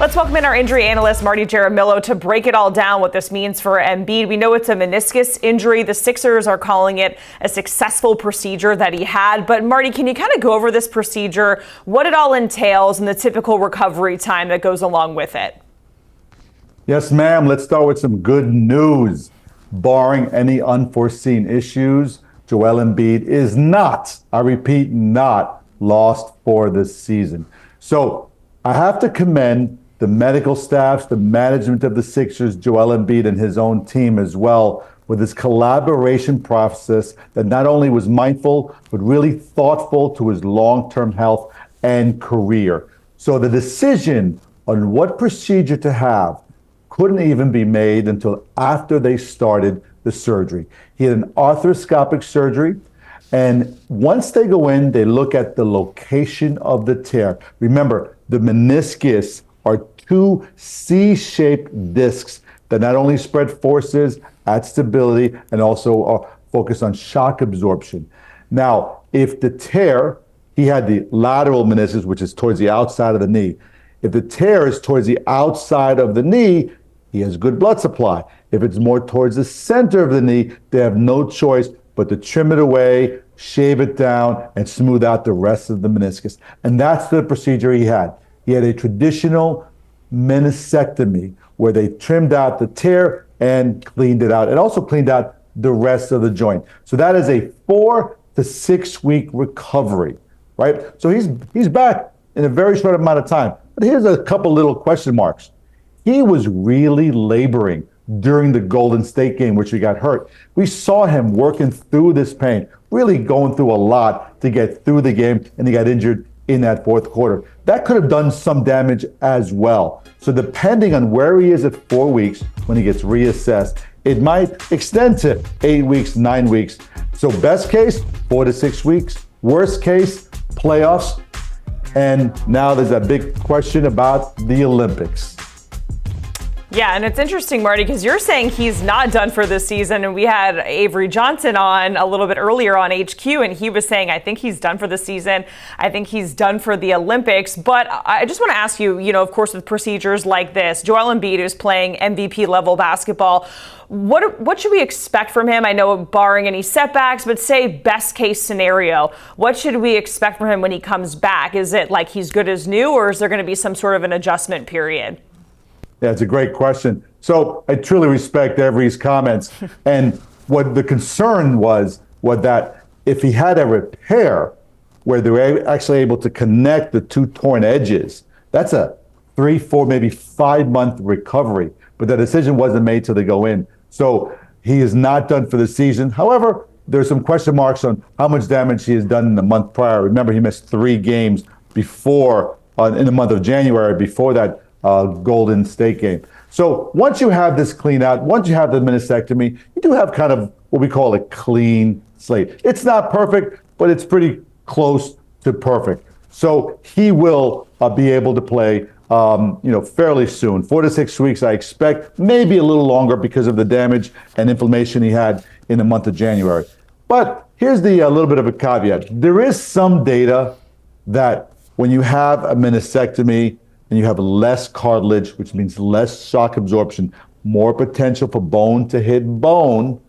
Let's welcome in our injury analyst, Marty Jaramillo, to break it all down, what this means for Embiid. We know it's a meniscus injury. The Sixers are calling it a successful procedure that he had. But Marty, can you kind of go over this procedure, what it all entails, and the typical recovery time that goes along with it? Yes, ma'am. Let's start with some good news. Barring any unforeseen issues, Joel Embiid is not, I repeat, not lost for this season. So I have to commend the medical staffs, the management of the Sixers, Joel Embiid and his own team as well, with this collaboration process that not only was mindful, but really thoughtful to his long-term health and career. So the decision on what procedure to have couldn't even be made until after they started the surgery. He had an arthroscopic surgery, and once they go in, they look at the location of the tear. Remember, the meniscus are two C-shaped discs that not only spread forces, add stability, and also focus on shock absorption. Now, if the tear, he had the lateral meniscus, which is towards the outside of the knee. If the tear is towards the outside of the knee, he has good blood supply. If it's more towards the center of the knee, they have no choice but to trim it away, shave it down, and smooth out the rest of the meniscus. And that's the procedure he had. He had a traditional meniscectomy where they trimmed out the tear and cleaned it out, and also cleaned out the rest of the joint. So that is a 4 to 6 week recovery, right? So he's back in a very short amount of time. But here's a couple little question marks. He was really laboring during the Golden State game, which he got hurt. We saw him working through this pain, really going through a lot to get through the game, and he got injured in that fourth quarter. That could have done some damage as well. So depending on where he is at 4 weeks, when he gets reassessed, it might extend to 8 weeks, 9 weeks. So best case, 4 to 6 weeks. Worst case, playoffs. And now there's that big question about the Olympics. Yeah, and it's interesting, Marty, because you're saying he's not done for this season, and we had Avery Johnson on a little bit earlier on HQ, and he was saying, I think he's done for the season. I think he's done for the Olympics. But I just want to ask you, of course, with procedures like this, Joel Embiid is playing MVP level basketball. What should we expect from him? I know barring any setbacks, but say best case scenario, what should we expect from him when he comes back? Is it like he's good as new, or is there going to be some sort of an adjustment period? Yeah, it's a great question. So I truly respect Avery's comments. And what the concern was that if he had a repair where they were actually able to connect the two torn edges, that's a 3, 4, maybe 5 month recovery. But the decision wasn't made till they go in. So he is not done for the season. However, there's some question marks on how much damage he has done in the month prior. Remember, he missed 3 games before, in the month of January, before that Golden State game. So once you have this clean out, once you have the meniscectomy, you do have kind of what we call a clean slate. It's not perfect, but it's pretty close to perfect. So he will be able to play, fairly soon. 4 to 6 weeks, I expect, maybe a little longer because of the damage and inflammation he had in the month of January. But here's the little bit of a caveat. There is some data that when you have a meniscectomy, and you have less cartilage, which means less shock absorption, more potential for bone to hit bone,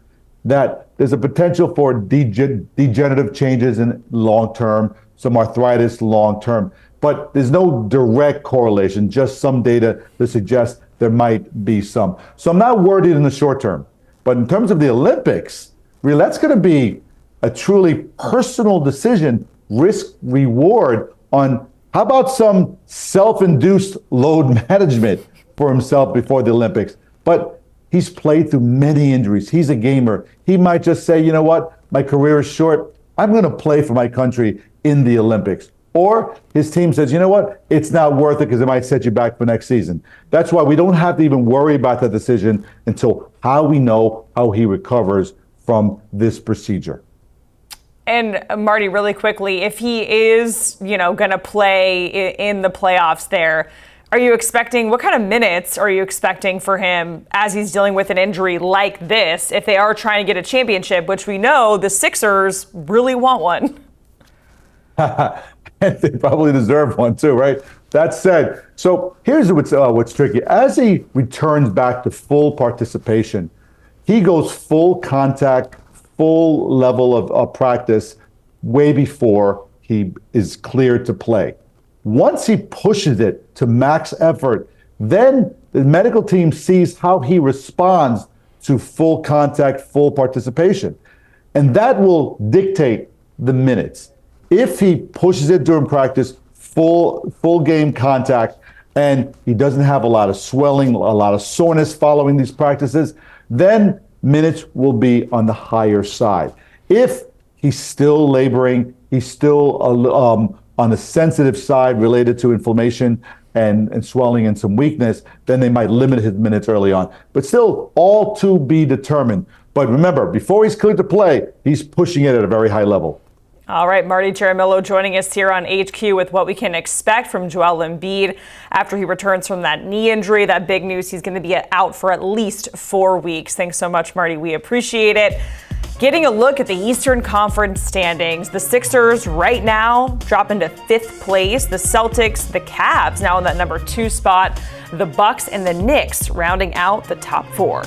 that there's a potential for degenerative changes in long term, some arthritis long term. But there's no direct correlation, just some data that suggests there might be some. So I'm not worried in the short term. But in terms of the Olympics, really, that's going to be a truly personal decision, risk reward on how about some self-induced load management for himself before the Olympics? But he's played through many injuries. He's a gamer. He might just say, you know what, my career is short. I'm going to play for my country in the Olympics. Or his team says, you know what, it's not worth it because it might set you back for next season. That's why we don't have to even worry about that decision until we know how he recovers from this procedure. And Marty, really quickly, if he is, going to play in the playoffs there, are you expecting, what kind of minutes are you expecting for him as he's dealing with an injury like this, if they are trying to get a championship, which we know the Sixers really want one? They probably deserve one too, right? That said, so here's what's tricky. As he returns back to full participation, he goes full contact, full level of practice way before he is cleared to play. Once he pushes it to max effort, then the medical team sees how he responds to full contact, full participation. And that will dictate the minutes. If he pushes it during practice, full game contact, and he doesn't have a lot of swelling, a lot of soreness following these practices, then minutes will be on the higher side. If he's still laboring, he's still on the sensitive side related to inflammation and swelling and some weakness, then they might limit his minutes early on. But still, all to be determined. But remember, before he's cleared to play, he's pushing it at a very high level. All right, Marty Jaramillo joining us here on HQ with what we can expect from Joel Embiid after he returns from that knee injury. That big news, he's going to be out for at least 4 weeks. Thanks so much, Marty. We appreciate it. Getting a look at the Eastern Conference standings, the Sixers right now drop into 5th place. The Celtics, the Cavs now in that number 2 spot. The Bucks and the Knicks rounding out the top 4.